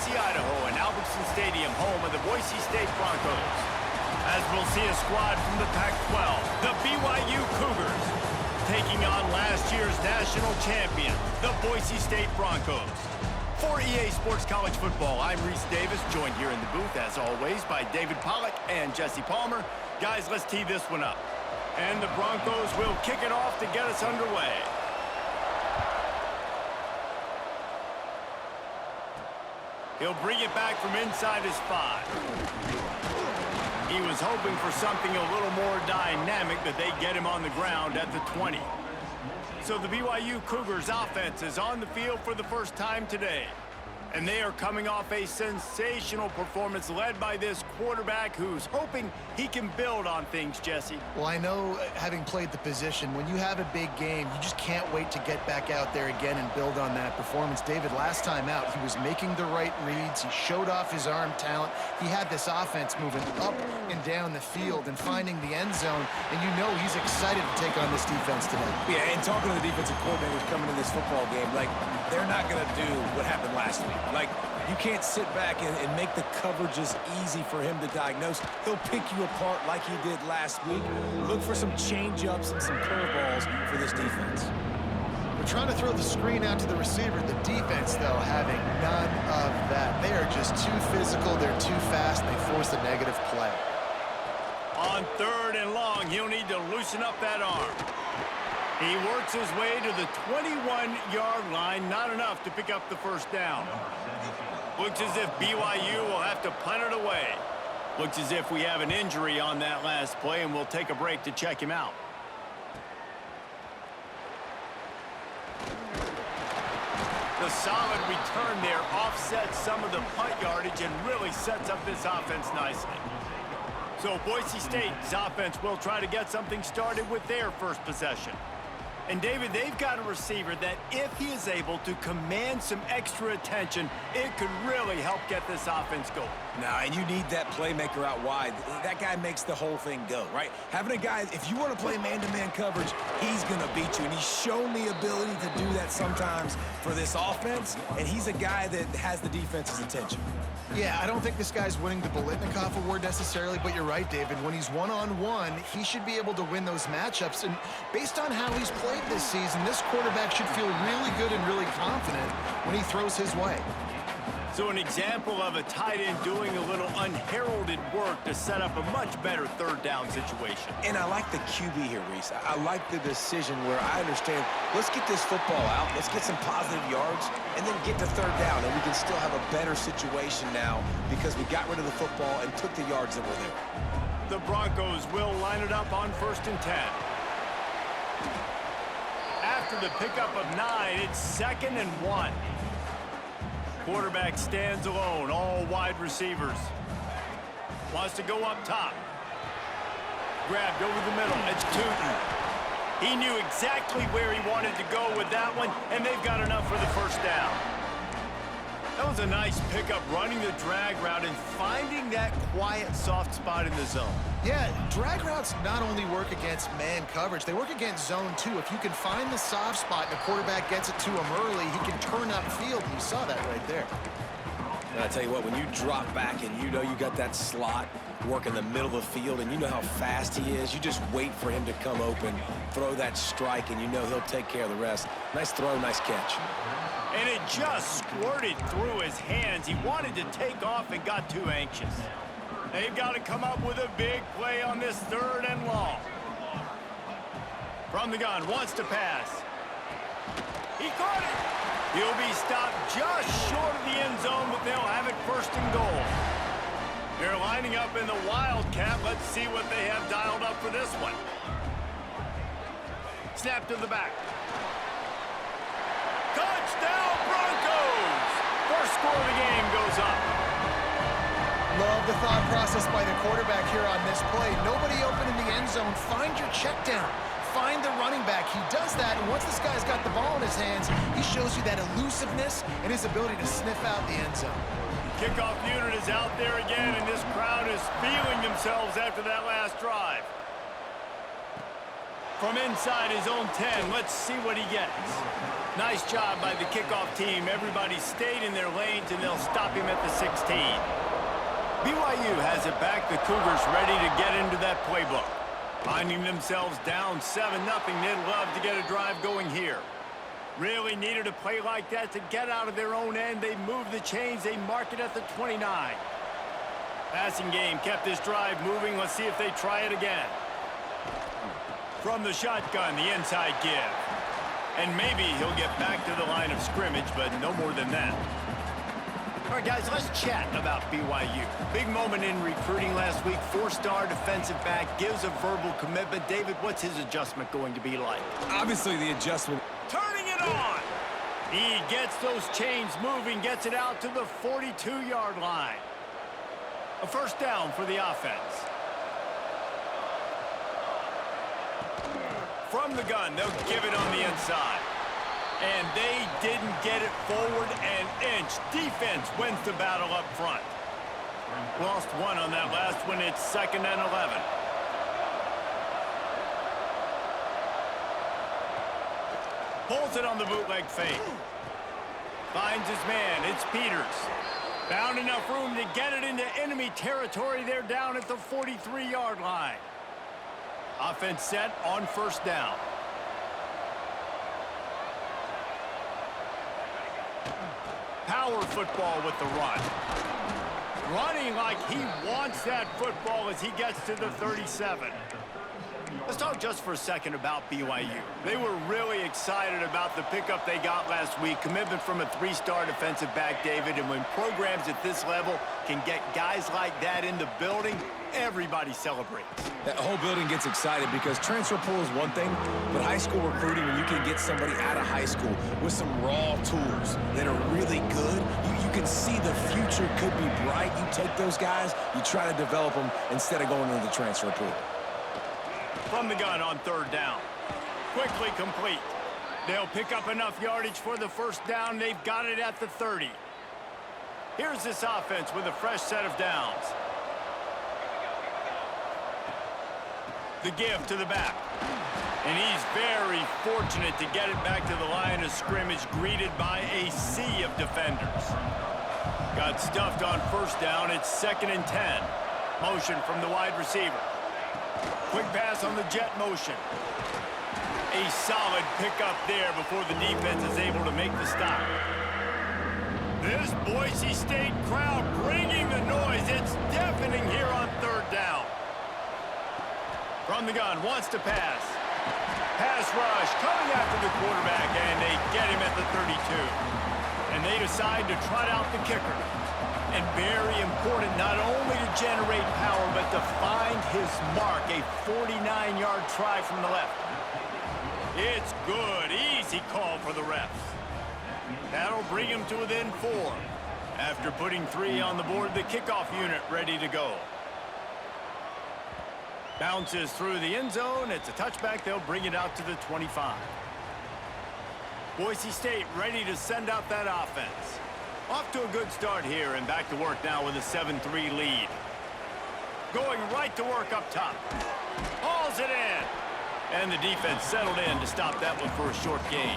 Boise, Idaho, and Albertson Stadium, home of the Boise State Broncos. As we'll see a squad from the Pac-12, the BYU Cougars, taking on last year's national champion, the Boise State Broncos. For EA Sports College Football, I'm Reese Davis, joined here in the booth, as always, by David Pollack and Jesse Palmer. Guys, let's tee this one up. And the Broncos will kick it off to get us underway. He'll bring it back from inside his 5. He was hoping for something a little more dynamic, but they get him on the ground at the 20. So the BYU Cougars offense is on the field for the first time today. And they are coming off a sensational performance led by this quarterback who's hoping he can build on things, Jesse. Well, I know, having played the position, when you have a big game, you just can't wait to get back out there again and build on that performance. David, last time out, he was making the right reads. He showed off his arm talent. He had this offense moving up and down the field and finding the end zone. And you know he's excited to take on this defense today. Yeah, and talking to the defensive coordinators coming in this football game, like, they're not going to do what happened last week. Like, you can't sit back and make the coverages easy for him to diagnose. He'll pick you apart like he did last week. Look for some change-ups and some curveballs for this defense. We're trying to throw the screen out to the receiver. The defense, though, having none of that. They are just too physical. They're too fast. They force a negative play. On 3rd and long, he'll need to loosen up that arm. He works his way to the 21-yard line, not enough to pick up the first down. Looks as if BYU will have to punt it away. Looks as if we have an injury on that last play, and we'll take a break to check him out. The solid return there offsets some of the punt yardage and really sets up this offense nicely. So Boise State's offense will try to get something started with their first possession. And, David, they've got a receiver that if he is able to command some extra attention, it could really help get this offense going. Nah, and you need that playmaker out wide. That guy makes the whole thing go, right? Having a guy, if you want to play man-to-man coverage, he's going to beat you. And he's shown the ability to do that sometimes for this offense, and he's a guy that has the defense's attention. Yeah, I don't think this guy's winning the Bolitnikoff Award necessarily, but you're right, David. When he's one-on-one, he should be able to win those matchups. And based on how he's played this season, this quarterback should feel really good and really confident when he throws his way. So an example of a tight end doing a little unheralded work to set up a much better 3rd down situation. And I like the QB here, Reese. I like the decision where I understand, let's get this football out, let's get some positive yards, and then get to 3rd down, and we can still have a better situation now because we got rid of the football and took the yards that were there. The Broncos will line it up on 1st and 10. After the pickup of 9, it's 2nd and 1. Quarterback stands alone, all wide receivers. Wants to go up top. Grabbed over the middle. It's Tootin. He knew exactly where he wanted to go with that one, and they've got enough for the first down. That was a nice pickup, running the drag route and finding that quiet, soft spot in the zone. Yeah, drag routes not only work against man coverage, they work against zone too. If you can find the soft spot and the quarterback gets it to him early, he can turn upfield, and you saw that right there. And I tell you what, when you drop back and you know you got that slot work in the middle of the field and you know how fast he is, you just wait for him to come open, throw that strike, and you know he'll take care of the rest. Nice throw, nice catch. And it just squirted through his hands. He wanted to take off and got too anxious. They've got to come up with a big play on this 3rd and long. From the gun, wants to pass. He caught it. He'll be stopped just short of the end zone, but they'll have it 1st and goal. They're lining up in the Wildcat. Let's see what they have dialed up for this one. Snap to the back. Touchdown, Broncos! First score of the game goes up. Love the thought process by the quarterback here on this play. Nobody open in the end zone. Find your check down. Find the running back. He does that, and once this guy's got the ball in his hands, he shows you that elusiveness and his ability to sniff out the end zone. Kickoff unit is out there again, and this crowd is feeling themselves after that last drive. From inside his own 10, let's see what he gets. Nice job by the kickoff team. Everybody stayed in their lanes, and they'll stop him at the 16. BYU has it back. The Cougars ready to get into that playbook. Finding themselves down 7-0, they'd love to get a drive going here. Really needed a play like that to get out of their own end. They move the chains. They mark it at the 29. Passing game kept this drive moving. Let's see if they try it again. From the shotgun, the inside give. And maybe he'll get back to the line of scrimmage, but no more than that. All right, guys, let's chat about BYU. Big moment in recruiting last week. 4-star defensive back, gives a verbal commitment. David, what's his adjustment going to be like? Obviously, the adjustment. Turning it on. He gets those chains moving, gets it out to the 42-yard line. A first down for the offense. From the gun, they'll give it on the inside. And they didn't get it forward an inch. Defense wins the battle up front. Lost one on that last one. It's 2nd and 11. Pulls it on the bootleg fake. Finds his man. It's Peters. Found enough room to get it into enemy territory. They're down at the 43-yard line. Offense set on first down. Power football with the run. Running like he wants that football as he gets to the 37. Let's talk just for a second about BYU. They were really excited about the pickup they got last week. Commitment from a 3-star defensive back, David. And when programs at this level can get guys like that in the building, everybody celebrates. That whole building gets excited because transfer portal is one thing, but high school recruiting, when you can get somebody out of high school with some raw tools that are really good, you can see the future could be bright. You take those guys, you try to develop them instead of going into the transfer portal. From the gun on third down. Quickly complete. They'll pick up enough yardage for the first down. They've got it at the 30. Here's this offense with a fresh set of downs. The give to the back. And he's very fortunate to get it back to the line of scrimmage, greeted by a sea of defenders. Got stuffed on first down. It's 2nd and 10. Motion from the wide receiver. Quick pass on the jet motion. A solid pickup there before the defense is able to make the stop. This Boise State crowd bringing the noise. It's deafening here on third down. From the gun, wants to pass. Pass rush coming after the quarterback, and they get him at the 32. And they decide to trot out the kicker. And very important, not only to generate power, but to find his mark. A 49-yard try from the left. It's good. Easy call for the refs. That'll bring him to within 4. After putting 3 on the board, the kickoff unit ready to go. Bounces through the end zone. It's a touchback. They'll bring it out to the 25. Boise State ready to send out that offense. Off to a good start here, and back to work now with a 7-3 lead. Going right to work up top. Hauls it in. And the defense settled in to stop that one for a short gain.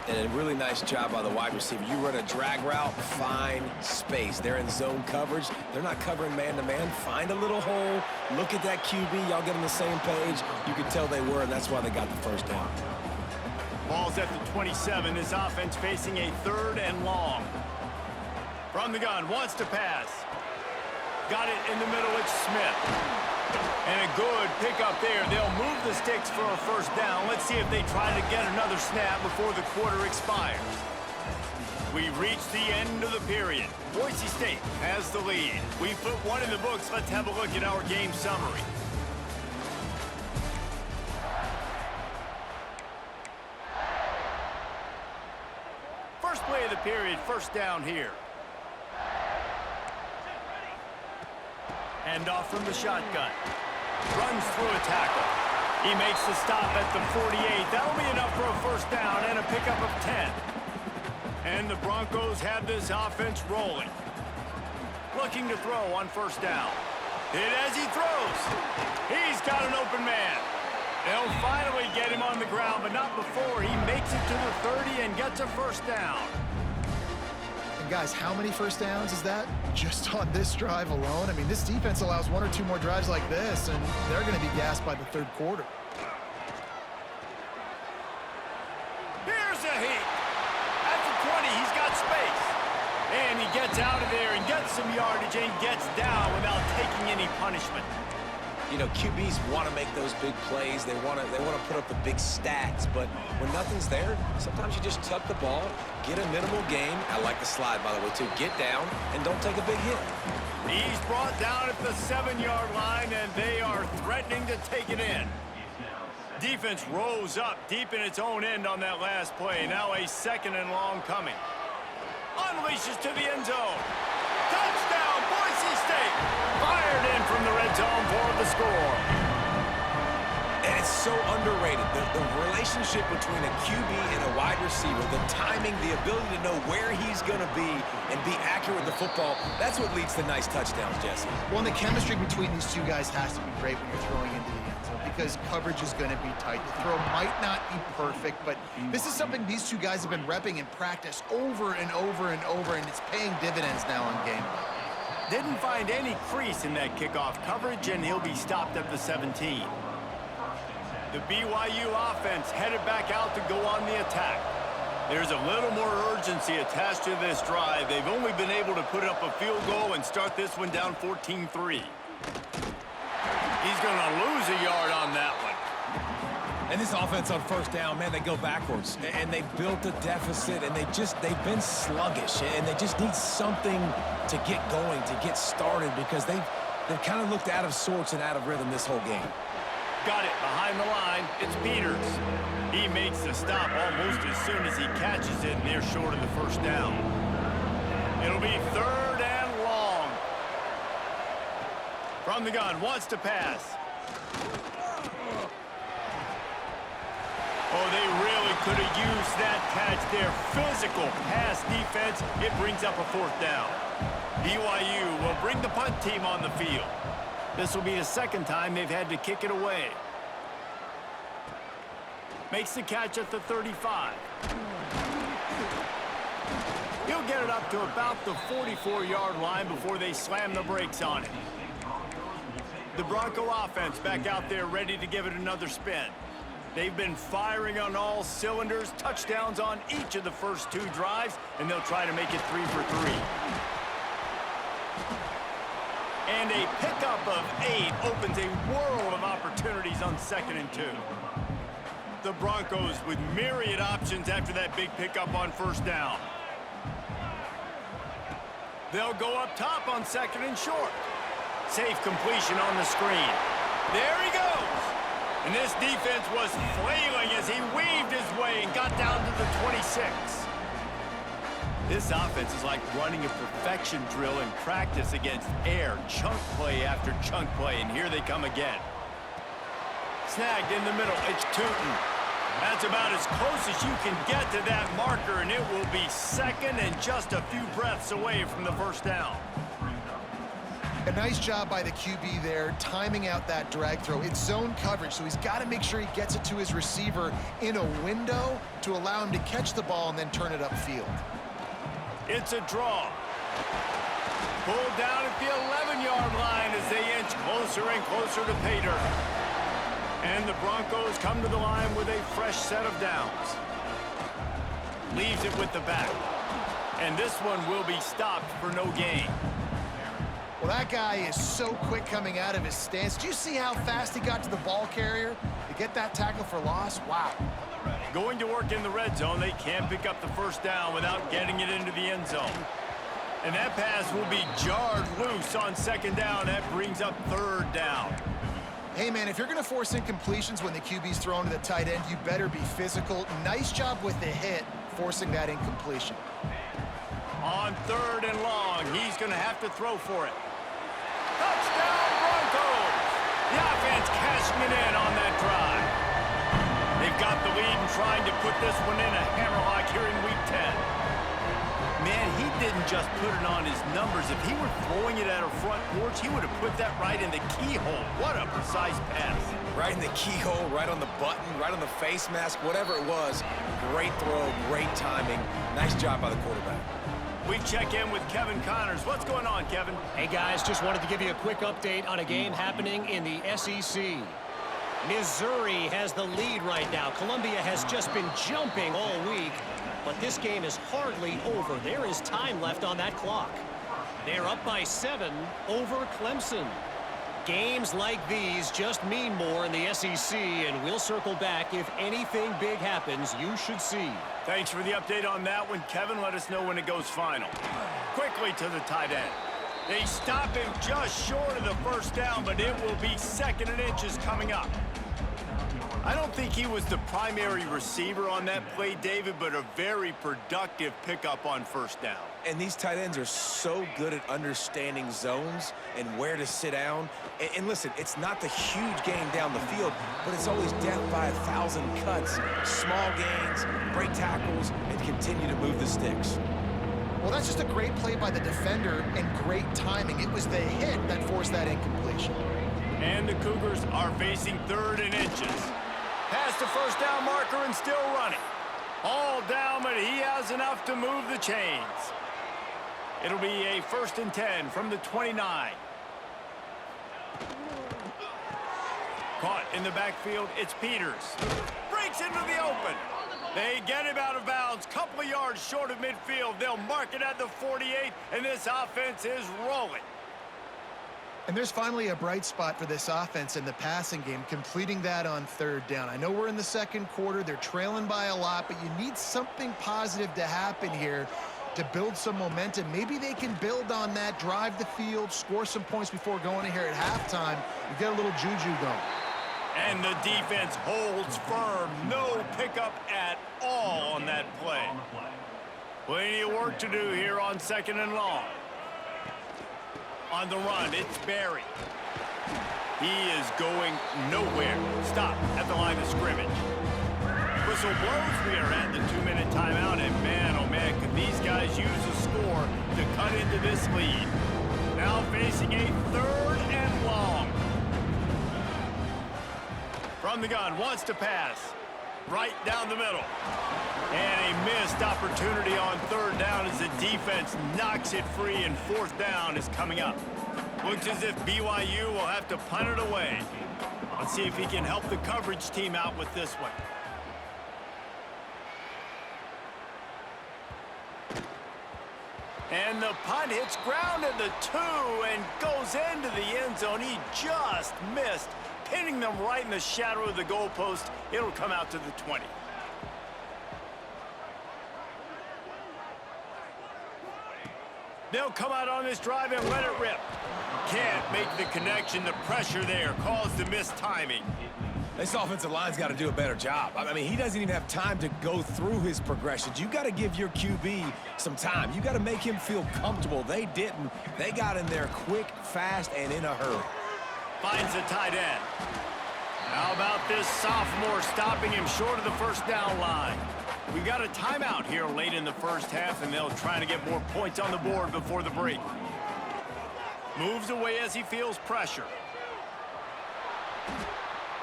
And a really nice job by the wide receiver. You run a drag route, find space. They're in zone coverage. They're not covering man-to-man. Find a little hole. Look at that QB. Y'all get on the same page. You could tell they were, and that's why they got the first down. Ball's at the 27. This offense facing a 3rd and long. From the gun, wants to pass. Got it in the middle. It's Smith. And a good pickup there. They'll move the sticks for a first down. Let's see if they try to get another snap before the quarter expires. We've reached the end of the period. Boise State has the lead. We've put one in the books. Let's have a look at our game summary. First play of the period, first down here. Hand off from the shotgun. Runs through a tackle. He makes the stop at the 48. That'll be enough for a first down and a pickup of 10. And the Broncos have this offense rolling. Looking to throw on first down. Hit as he throws. He's got an open man. They'll finally get him on the ground, but not before he makes it to the 30 and gets a first down. And guys, how many first downs is that? Just on this drive alone? I mean, this defense allows 1 or 2 more drives like this, and they're going to be gassed by the third quarter. Here's a hit. At the 20, he's got space. And he gets out of there and gets some yardage and gets down without taking any punishment. You know, QBs want to make those big plays. They want to put up the big stats. But when nothing's there, sometimes you just tuck the ball, get a minimal gain. I like the slide, by the way, too. Get down and don't take a big hit. He's brought down at the 7-yard line, and they are threatening to take it in. Defense rose up deep in its own end on that last play. Now a 2nd and long coming. Unleashes to the end zone. Touchdown, Boise State. Fired in from the red zone for the score. And it's so underrated. The relationship between a QB and a wide receiver, the timing, the ability to know where he's going to be and be accurate with the football, that's what leads to nice touchdowns, Jesse. Well, and the chemistry between these two guys has to be great when you're throwing into the end zone because coverage is going to be tight. The throw might not be perfect, but this is something these two guys have been repping in practice over and over and over, and it's paying dividends now on game day. Didn't find any crease in that kickoff coverage, and he'll be stopped at the 17. The BYU offense headed back out to go on the attack. There's a little more urgency attached to this drive. They've only been able to put up a field goal and start this one down 14-3. He's going to lose a yard on that one. And this offense on first down, man, they go backwards. And they've built a deficit, and they've been sluggish. And they just need something to get going, to get started, because they've kind of looked out of sorts and out of rhythm this whole game. Got it behind the line. It's Peters. He makes the stop almost as soon as he catches it, and they're short of the first down. It'll be 3rd and long. From the gun, wants to pass. Oh, they really could have used that catch there. Physical pass defense. It brings up a 4th down. BYU will bring the punt team on the field. This will be the 2nd time they've had to kick it away. Makes the catch at the 35. He'll get it up to about the 44-yard line before they slam the brakes on it. The Bronco offense back out there ready to give it another spin. They've been firing on all cylinders, touchdowns on each of the first 2 drives, and they'll try to make it 3 for 3. And a pickup of 8 opens a world of opportunities on 2nd and 2. The Broncos with myriad options after that big pickup on first down. They'll go up top on 2nd and short. Safe completion on the screen. There he goes. And this defense was flailing as he weaved his way and got down to the 26. This offense is like running a perfection drill in practice against air. Chunk play after chunk play, and here they come again. Snagged in the middle. It's Tootin. That's about as close as you can get to that marker, and it will be 2nd and just a few breaths away from the first down. A nice job by the QB there, timing out that drag throw. It's zone coverage, so he's got to make sure he gets it to his receiver in a window to allow him to catch the ball and then turn it upfield. It's a draw. Pulled down at the 11-yard line as they inch closer and closer to pay dirt. And the Broncos come to the line with a fresh set of downs. Leaves it with the back. And this one will be stopped for no gain. Well, that guy is so quick coming out of his stance. Do you see how fast he got to the ball carrier to get that tackle for loss? Wow. Going to work in the red zone, they can't pick up the first down without getting it into the end zone. And that pass will be jarred loose on 2nd down. That brings up 3rd down. Hey, man, if you're going to force incompletions when the QB's thrown to the tight end, you better be physical. Nice job with the hit, forcing that incompletion. On 3rd and long, he's going to have to throw for it. Touchdown, Broncos! The offense cashing it in on that drive. They've got the lead and trying to put this one in a hammerlock here in Week 10. Man, he didn't just put it on his numbers. If he were throwing it at a front porch, he would have put that right in the keyhole. What a precise pass. Right in the keyhole, right on the button, right on the face mask, whatever it was. Great throw, great timing. Nice job by the quarterback. We check in with Kevin Connors. What's going on, Kevin? Hey, guys, just wanted to give you a quick update on a game happening in the SEC. Missouri has the lead right now. Columbia has just been jumping all week, but this game is hardly over. There is time left on that clock. They're up by 7 over Clemson. Games like these just mean more in the SEC, and we'll circle back if anything big happens you should see. Thanks for the update on that one, Kevin. Let us know when it goes final. Quickly to the tight end. They stop him just short of the first down, but it will be 2nd and inches coming up. I don't think he was the primary receiver on that play, David, but a very productive pickup on first down. And these tight ends are so good at understanding zones and where to sit down. And listen, it's not the huge gain down the field, but it's always death by 1,000 cuts, small gains, break tackles, and continue to move the sticks. Well, that's just a great play by the defender and great timing. It was the hit that forced that incompletion. And the Cougars are facing 3rd and inches. Past the first down marker and still running. All down, but he has enough to move the chains. It'll be a 1st and 10 from the 29. Caught in the backfield, it's Peters. Breaks into the open. They get him out of bounds, couple of yards short of midfield. They'll mark it at the 48, and this offense is rolling. And there's finally a bright spot for this offense in the passing game, completing that on 3rd down. I know we're in the 2nd quarter. They're trailing by a lot, but you need something positive to happen here to build some momentum. Maybe they can build on that, drive the field, score some points before going in here at halftime. You get a little juju going. And the defense holds firm. No pickup at all on that play. Plenty of work to do here on 2nd and long. On the run, it's Barry. He is going nowhere. Stop at the line of scrimmage. Whistle blows. We are at the 2-minute timeout, and man, oh man, could these guys use a score to cut into this lead. Now facing a 3rd and long. From the gun, wants to pass. Right down the middle. And a missed opportunity on 3rd down as the defense knocks it free, and 4th down is coming up. Looks as if BYU will have to punt it away. Let's see if he can help the coverage team out with this one. And the punt hits ground at the 2 and goes into the end zone. He just missed, pinning them right in the shadow of the goalpost. It'll come out to the 20. They'll come out on this drive and let it rip. Can't make the connection. The pressure there caused the missed timing. This offensive line's got to do a better job. I mean, he doesn't even have time to go through his progressions. You got to give your QB some time. You got to make him feel comfortable. They didn't. They got in there quick, fast, and in a hurry. Finds the tight end. How about this sophomore stopping him short of the first down line? We've got a timeout here late in the first half, and they'll try to get more points on the board before the break. Moves away as he feels pressure.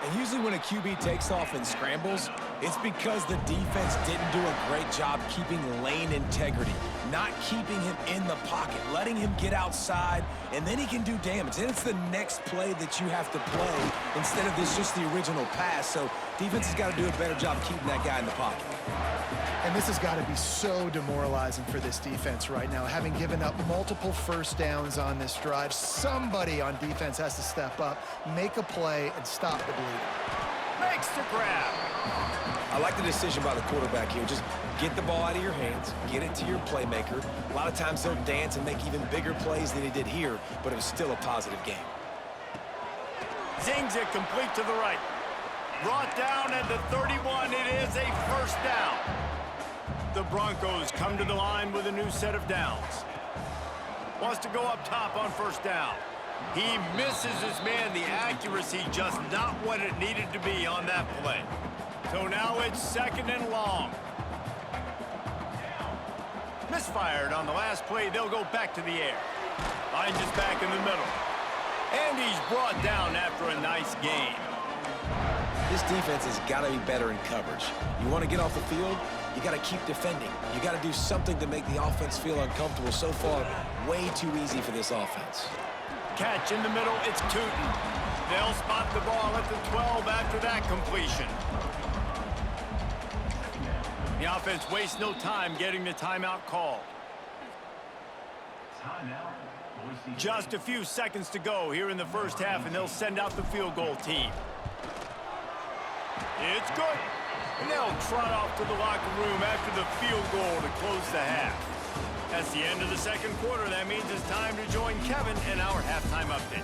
And usually when a QB takes off and scrambles, it's because the defense didn't do a great job keeping lane integrity, not keeping him in the pocket, letting him get outside, and then he can do damage. Then it's the next play that you have to play instead of this just the original pass. So defense has got to do a better job keeping that guy in the pocket. And this has got to be so demoralizing for this defense right now. Having given up multiple first downs on this drive, somebody on defense has to step up, make a play, and stop the bleeding. Makes the grab. I like the decision by the quarterback here. Just get the ball out of your hands, get it to your playmaker. A lot of times he'll dance and make even bigger plays than he did here, but it was still a positive game. Zings it complete to the right. Brought down at the 31. It is a first down. The Broncos come to the line with a new set of downs. Wants to go up top on first down. He misses his man. The accuracy just not what it needed to be on that play. So now it's 2nd and long. Misfired on the last play. They'll go back to the air. Finds his back in the middle. And he's brought down after a nice gain. This defense has got to be better in coverage. You want to get off the field, you got to keep defending. You got to do something to make the offense feel uncomfortable. So far, way too easy for this offense. Catch in the middle, it's Tootin. They'll spot the ball at the 12 after that completion. The offense wastes no time getting the timeout called. Just a few seconds to go here in the first half, and they'll send out the field goal team. It's good. And they'll trot off to the locker room after the field goal to close the half. That's the end of the second quarter. That means it's time to join Kevin in our halftime update.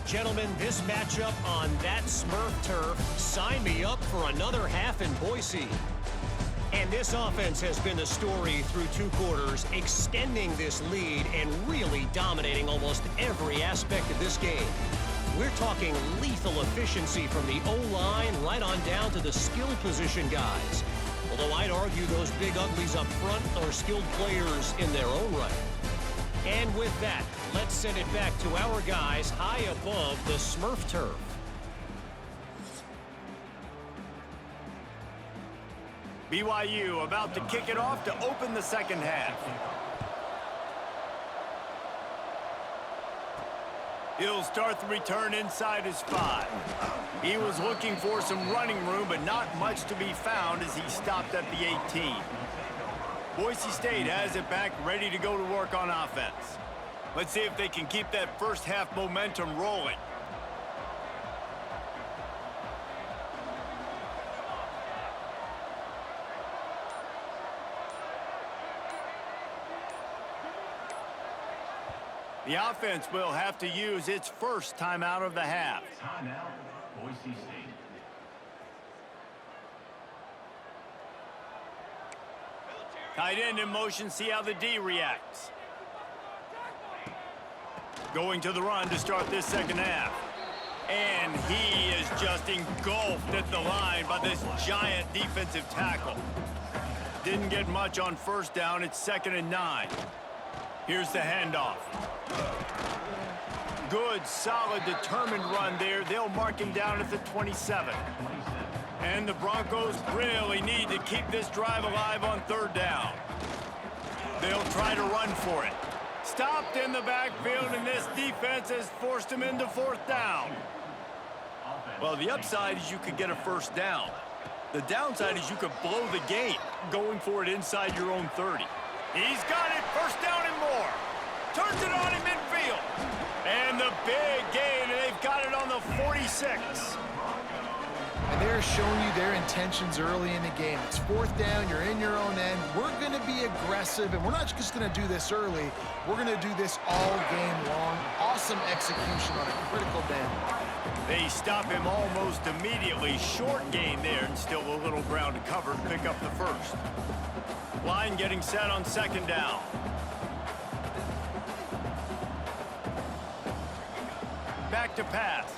Gentlemen, this matchup on that Smurf turf, sign me up for another half in Boise. And this offense has been the story through 2 quarters, extending this lead and really dominating almost every aspect of this game. We're talking lethal efficiency from the O-line right on down to the skill position guys. Although I'd argue those big uglies up front are skilled players in their own right. And with that, let's send it back to our guys high above the Smurf turf. BYU about to kick it off to open the second half. He'll start the return inside his 5. He was looking for some running room, but not much to be found as he stopped at the 18. Boise State has it back, ready to go to work on offense. Let's see if they can keep that first half momentum rolling. The offense will have to use its first timeout of the half. Timeout, Boise State. Tight end in motion, see how the D reacts. Going to the run to start this second half. And he is just engulfed at the line by this giant defensive tackle. Didn't get much on first down. It's 2nd and 9. Here's the handoff. Good, solid, determined run there. They'll mark him down at the 27. And the Broncos really need to keep this drive alive on 3rd down. They'll try to run for it. Stopped in the backfield, and this defense has forced him into 4th down. Well, the upside is you could get a first down. The downside is you could blow the game going for it inside your own 30. He's got it, 1st down and more. Turns it on in midfield. And the big gain, and they've got it on the 46. And they're showing you their intentions early in the game. It's 4th down, you're in your own end. We're going to be aggressive, and we're not just going to do this early. We're going to do this all game long. Awesome execution on a critical down. They stop him almost immediately. Short gain there, and still a little ground to cover to pick up the first. Line getting set on 2nd down. Back to pass.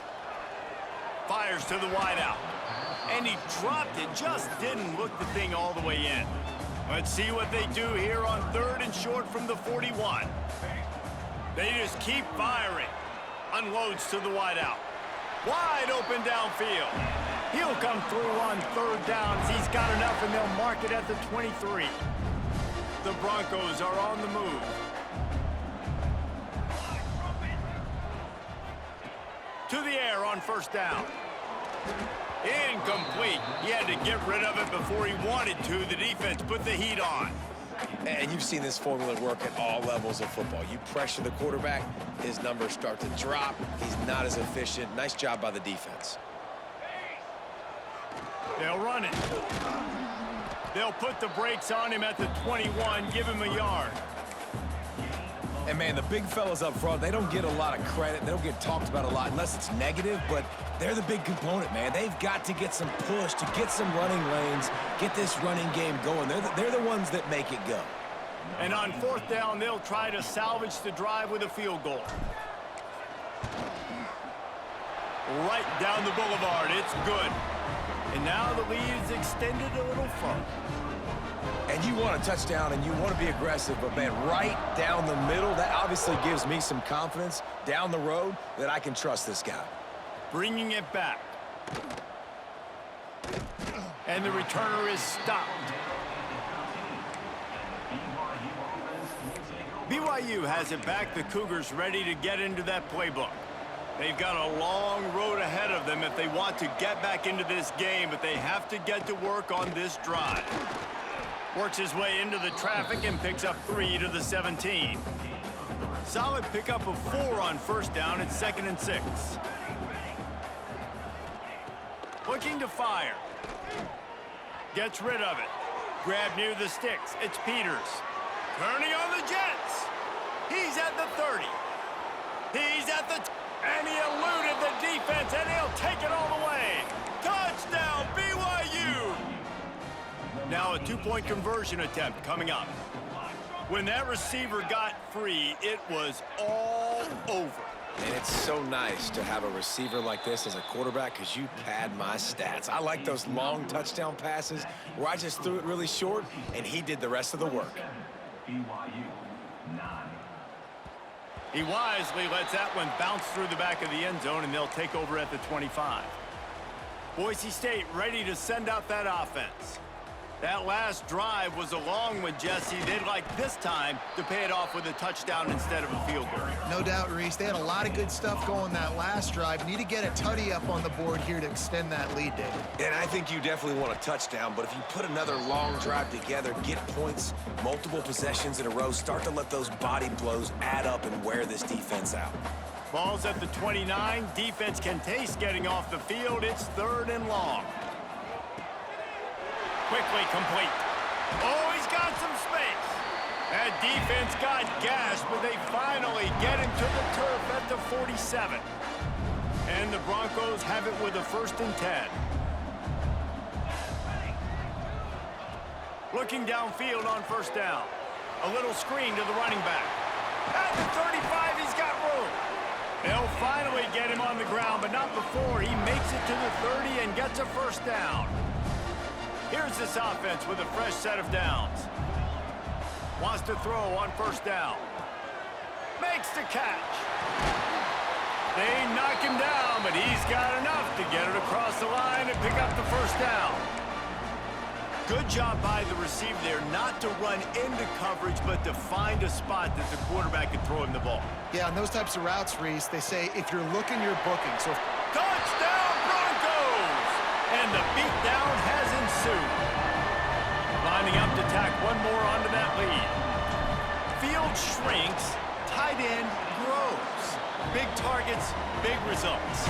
Fires to the wideout. And he dropped it. Just didn't look the thing all the way in. Let's see what they do here on 3rd and short from the 41. They just keep firing. Unloads to the wideout. Wide open downfield. He'll come through on 3rd down as he's got enough, and they'll mark it at the 23. The Broncos are on the move. To the air on 1st down. Incomplete. He had to get rid of it before he wanted to. The defense put the heat on. And you've seen this formula work at all levels of football. You pressure the quarterback, his numbers start to drop. He's not as efficient. Nice job by the defense. They'll run it. They'll put the brakes on him at the 21, give him a yard. And, man, the big fellas up front, they don't get a lot of credit. They don't get talked about a lot unless it's negative, but they're the big component, man. They've got to get some push, to get some running lanes, get this running game going. They're the ones that make it go. And on 4th down, they'll try to salvage the drive with a field goal. Right down the boulevard. It's good. And now the lead is extended a little further. And you want a touchdown and you want to be aggressive, but, man, right down the middle, that obviously gives me some confidence down the road that I can trust this guy. Bringing it back. And the returner is stopped. BYU has it back. The Cougars ready to get into that playbook. They've got a long road ahead of them if they want to get back into this game, but they have to get to work on this drive. Works his way into the traffic and picks up 3 to the 17. Solid pickup of 4 on first down. It's 2nd and 6. Looking to fire. Gets rid of it. Grab near the sticks. It's Peters. Turning on the Jets. He's at the 30. He's at the... And he eluded the defense, and he'll take it all the way. Touchdown, BYU! Now a 2-point conversion attempt coming up. When that receiver got free, it was all over. And it's so nice to have a receiver like this as a quarterback because you pad my stats. I like those long touchdown passes where I just threw it really short, and he did the rest of the work. BYU 9. He wisely lets that one bounce through the back of the end zone, and they'll take over at the 25. Boise State ready to send out that offense. That last drive was a long one, Jesse. They'd like this time to pay it off with a touchdown instead of a field goal. No doubt, Reese. They had a lot of good stuff going that last drive. Need to get a tutty up on the board here to extend that lead, David. And I think you definitely want a touchdown, but if you put another long drive together, get points, multiple possessions in a row, start to let those body blows add up and wear this defense out. Ball's at the 29. Defense can taste getting off the field. It's 3rd and long. Quickly complete. Oh, he's got some space. That defense got gashed, but they finally get him to the turf at the 47. And the Broncos have it with a 1st and 10. Looking downfield on first down. A little screen to the running back. At the 35, he's got room. They'll finally get him on the ground, but not before he makes it to the 30 and gets a 1st down. Here's this offense with a fresh set of downs. Wants to throw on first down. Makes the catch. They knock him down, but he's got enough to get it across the line and pick up the 1st down. Good job by the receiver there not to run into coverage, but to find a spot that the quarterback can throw him the ball. Yeah, on those types of routes, Reese, they say if you're looking, you're booking. So Touchdown, Broncos! And the beatdown has ensued. Lining up to tack one more onto that lead. Field shrinks, tight end grows. Big targets, big results.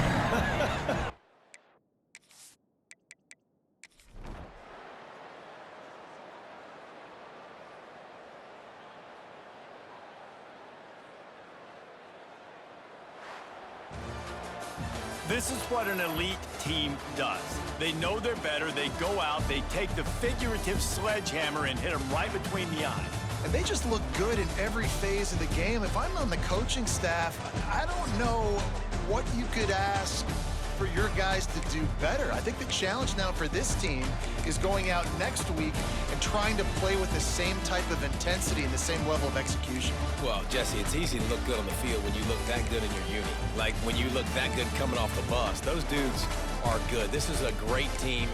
This is what an elite team does. They know they're better. They go out. They take the figurative sledgehammer and hit them right between the eyes. And they just look good in every phase of the game. If I'm on the coaching staff, I don't know what you could ask for your guys to do better. I think the challenge now for this team is going out next week and trying to play with the same type of intensity and the same level of execution. Well, Jesse, it's easy to look good on the field when you look that good in your uni. Like when you look that good coming off the bus. Those dudes are good. This is a great team.